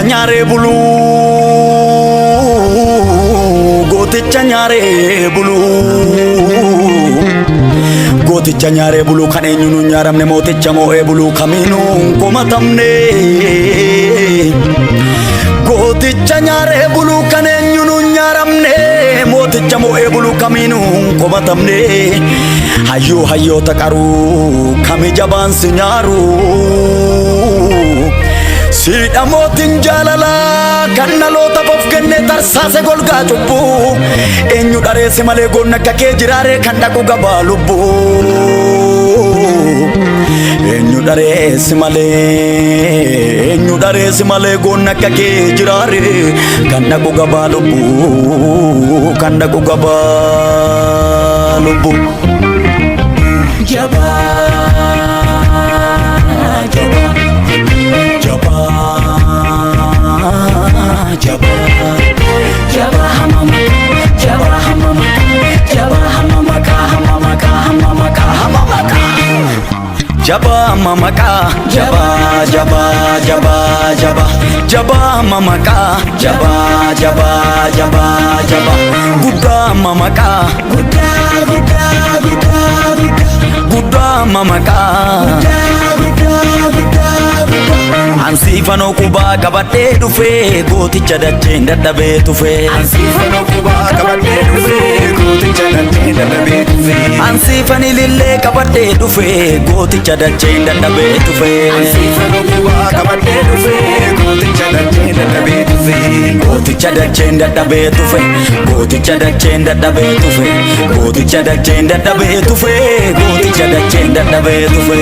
nyaare bulu gooticha nyaare bulu gooticha nyaare bulu kan eenyuun nyaaramne mooticha moo'ee bulu kamiinuu komatamne gooticha nyaare bulu kan eenyuun nyaaramne mooticha moo'ee bulu kamiinuu komatamne hayyoo hayyoota qaruu kami jabaan si nyaaru Sida mootin jaalala kan dhaloota of kenne tarsaase golgaa cubbu eenyu dhareesse malee goonna akka kee jiraare kan dhaqu gabaa lubbu eenyu dhareesse malee goonna akka kee jiraare kan dhaqu gabaa lubbu kan dhaqu gabaa lubbu Jaba mamaka, jaba jaba jaba jaba jaba mamaka, jaba jaba jaba jaba Gudda mamaka, gudda gudda gudda gudda mamaka, gudda gudda Ansifano kuba kabate dufe gooticha dacheen dadhabee tufe Ansifano kuba kabate dufe gooticha dacheen dadhabee tufe Ansifani lille kabate dufe gooticha dacheen dadhabee tufe Ansifano kuba kabate dufe gooticha dacheen dadhabee tufe Gooticha dacheen dadhabee tufe gooticha dacheen dadhabee tufe gooticha dacheen dadhabee tufe gooticha dacheen dadhabee tufe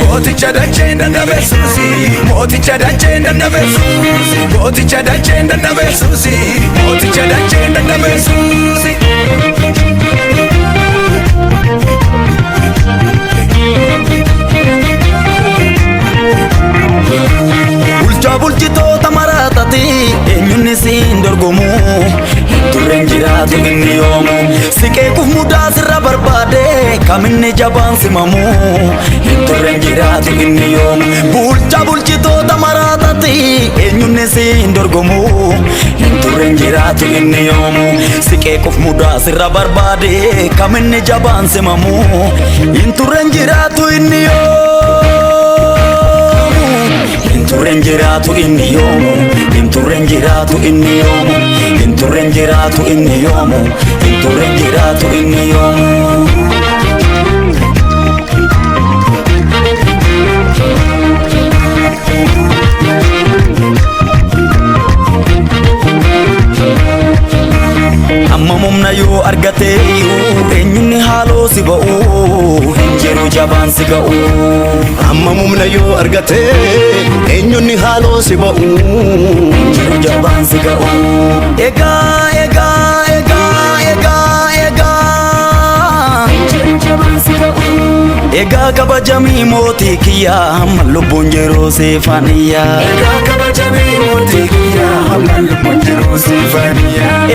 gooticha dacheen dadhabee suusi mooticha dacheen dadhabee suusi gooticha dacheen dadhabee suusi mooticha dacheen dadhabee suusi Bulchaa bulchitoota maraatati eenyuun isiin dorgomu Turreen jiraatu inni yoomu siqee kuf mudaa sirra barbaade kaminni jabaan simamu Turreen jiraatu inni yoomu Bulchaa bulchitoota maraatati eenyuun isiin dorgomu Turreen jiraatu inni yoomu siqee kuf mudaa sirra barbaade kaminni jabaan simamu Turreen jiraatu inni yoomu Turreen jiraatu inni yoomu Turreen jiraatu inni yoomu Turreen jiraatu inni yoomu Turreen jiraatu inni yoomu Amma mumna yoo argate eenyuun haaloo si ba'u Hinjiru jabaan si ga'u Amma mumna yoo argate eenyuun haaloo si ba'u Hinjiru jabaan si ga'u Egaa egaa egaa egaa egaa Hinjiru jabaan si ga'u Egaa kabajamii mootii kiyyaa hamma lubbuun jiruu siifaniyaa Egaa kabajamii mootii kiyyaa hamma lubbuun jiruu siifaniyaa